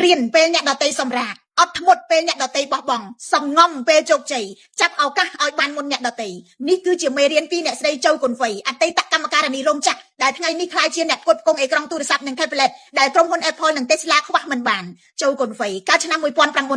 រៀនពេលអ្នកដតីសម្រាកអត់ធ្មត់ពេលអ្នកដតីបោះបង់សំងំពេលជោគជ័យចាប់ឱកាសឲ្យបានមុនអ្នកដតីនេះគឺជាមេរៀនពីអ្នកស្រីជូកុនវៃអតីតកម្មការិនីរោងចក្រដែលថ្ងៃនេះក្លាយជាអ្នកផ្គត់ផ្គង់អេក្រង់ទូរស័ព្ទនិង tablet ដែលក្រុមហ៊ុន Apple និង Tesla ខ្វះមិនបានជូកុនវៃកាលឆ្នាំ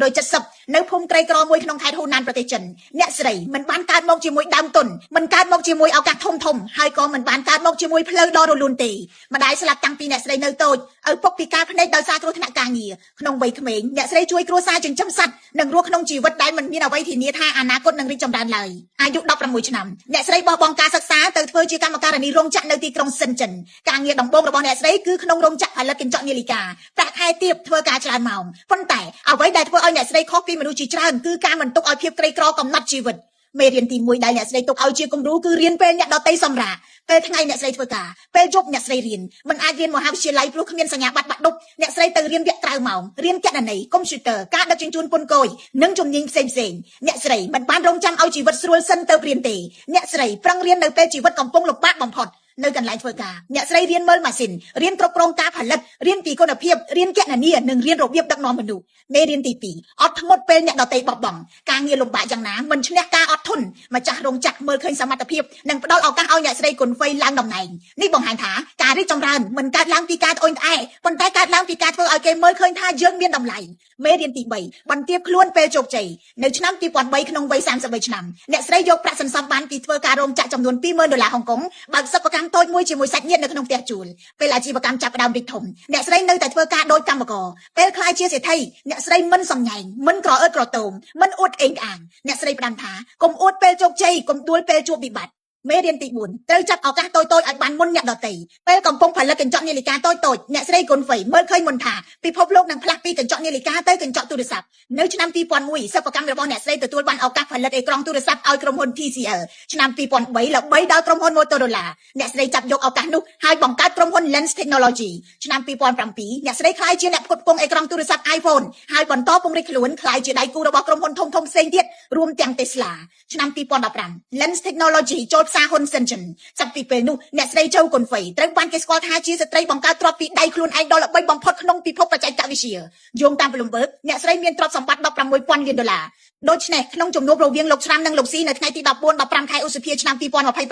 1970នៅភូមិក្រីក្រមួយក្នុងខេត្តហ៊ូណានប្រទេសចិនអ្នកស្រីមិនបានកើតមកជាមួយដើមទុនមិនកើតមកជាមួយឱកាសធំហើយក៏មិនបានកើតមកជាមួយផ្លូវដ៏រលូនទេម្ដាយស្លាប់តាំងពីអ្នកស្រីនៅតូចឪពុកពិការភ្នែកដោយសារគ្រោះថ្នាក់ការងារក្នុងវ័យក្មេងអ្នកស្រីជួយគ្រួសារចិញ្ចឹមសត្វនិងរស់ក្នុងជីវិតដែលមិនមានអ្វីធានាថាអនាគតនឹងរីកចម្រើនឡើយអាយុ16ឆ្នាំអ្នកស្រីបោះបង់ការសិក្សាទៅធ្វើជាកម្មការិនីរោងចក្រនៅទីក្រុងសិនចិនការងារដំបូងរបស់អ្នកស្រីគឺក្នុងរោងចក្រផលិតកញ្ចក់នាឡិកាប្រាក់ខែទាបធ្វើការច្រើនម៉ោងប៉ុន្តែអ្វីដែលធ្វើឲ្យអ្នកស្រីខុសពីមនុស្សជាច្រើនគឺការមិនទុកឲ្យភាពក្រីក្រកំណត់ជីវិតមេរៀនទី1ដែលអ្នកស្រីទុកឲ្យជាគំរូគឺរៀនពេលអ្នកដតីសម្រាកពេលថ្ងៃអ្នកស្រីធ្វើការពេលយប់អ្នកស្រីរៀនមិនអាចរៀនមហាវិទ្យាល័យព្រោះគ្មានសញ្ញាបត្របាក់ឌុបអ្នកស្រីទៅរៀនវគ្គក្រៅម៉ោងរៀនគណនេយ្យកុំព្យូទ័រការដឹកជញ្ជូនពន្ធគយនិងជំនាញផ្សេងអ្នកស្រីមិនបានរងចាំឲ្យជីវិតស្រួលសិនទៅរៀនទេអ្នកស្រីប្រឹងរៀននៅពេលជីវិតកំពុងលំបាកបំផុតនៅកន្លែងធ្វើការអ្នកស្រីរៀនមើលម៉ាស៊ីនរៀនគ្រប់គ្រងការផលិតរៀនពីគុណភាពរៀនគណនានិងរៀនរបៀបដឹកនាំមនុស្សមេរៀនទី2អត់ធ្មត់ពេលអ្នកដតីបោះបង់ការងារលំបាកយ៉ាងណាមិនឈ្នះការអត់ធន់ម្ចាស់រោងចក្រមើលឃើញសមត្ថភាពនិងផ្ដល់ឱកាសឲ្យអ្នកស្រីគុនវៃឡើងតំណែងនេះបង្ហាញថាការរីកចម្រើនមិនកើតឡើងពីការត្អូញត្អែប៉ុន្តែកើតឡើងពីការធ្វើឲ្យគេមើលឃើញថាយើងមានតម្លៃមេរៀនទី3បន្ទាបខ្លួនពេលជោគជ័យនៅឆ្នាំ2003ក្នុងវ័យ33ឆ្នាំអ្នកស្រីយកប្រាក់សន្សំបានពីធ្វើការរោងចក្រចំនួន$20000ហុងកុងបើកសិប្បកម្មតូចមួយជាមួយសាច់ញាតិនៅក្នុងផ្ទះជួលពេលអាជីវកម្មចាប់ផ្ដើមរីកធំអ្នកស្រីនៅតែធ្វើការដោយកម្មករពេលខ្លាយជាសេដ្ឋីអ្នកស្រីមិនសំញែងមិនក្រអឺតក្រទមមិនអួតអេងអាងអ្នកស្រីផ្ដាំថាកុំអួតពេលជោគជ័យកុំដួលពេលជួបវិបត្តិមេរៀនទី4ត្រូវចាប់ឱកាសតូចៗឲ្យបានមុនអ្នកដទៃពេលកំពុងផលិតកញ្ចក់នាឡិកាតូចៗអ្នកស្រីគុនវៃមើលឃើញមុនថាពិភពលោកនឹងផ្លាស់ពីកញ្ចក់នាឡិកាទៅកញ្ចក់ទូរស័ព្ទនៅឆ្នាំ2001សិប្បកម្មរបស់អ្នកស្រីទទួលបានឱកាសផលិតអេក្រង់ទូរស័ព្ទឲ្យក្រុមហ៊ុន TCL ឆ្នាំ2003ល្បីដល់ក្រុមហ៊ុន Motorola អ្នកស្រីចាប់យកឱកាសនោះហើយបង្កើតក្រុមហ៊ុន Lens Technology ឆ្នាំ2007អ្នកស្រីក្លាយជាអ្នកផ្គត់ផ្គង់អេក្រង់ទូរស័ព្ទ iPhone ហើយបន្តពង្រីកខ្លួនក្លាយជាដៃគូរបស់ក្រុមហ៊ុនធំៗផ្សេងទៀតរួមទាំង Tesla ឆ្នាំ2015 Lens Technology ចូលផ្សារហ៊ុនសិនចិនចាប់ពីពេលនោះអ្នកស្រីជូកុនវៃត្រូវបានគេស្គាល់ថាជាស្ត្រីបង្កើតទ្រព្យពីដៃខ្លួនឯងដ៏ល្បីបំផុតក្នុងពិភពបច្ចេកវិទ្យាយោងតាម Bloomberg អ្នកស្រីមានទ្រព្យសម្បត្តិ$16,000 លានដូច្នេះក្នុងជំនួបរវាងលោកច្រាំនិងលោកស៊ីនៅថ្ងៃទី14-15 ខែឧសភាឆ្នាំ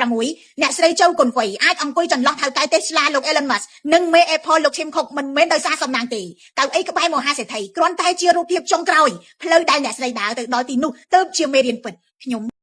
2026អ្នកស្រីជូកុនវៃអាចអង្គុយចន្លោះថៅកែ Tesla លោក Elon Musk និងមេ Apple លោក Tim Cook មិនមែនដោយសារសំណាងទេកៅអីក្បែរមហាសេដ្ឋីគ្រាន់តែជារូបភាពចុងក្រោយផ្លូវដែលអ្នកស្រីដើរទៅដល់ទីនោះទើបជាមេរៀនពិតខ្ញុំ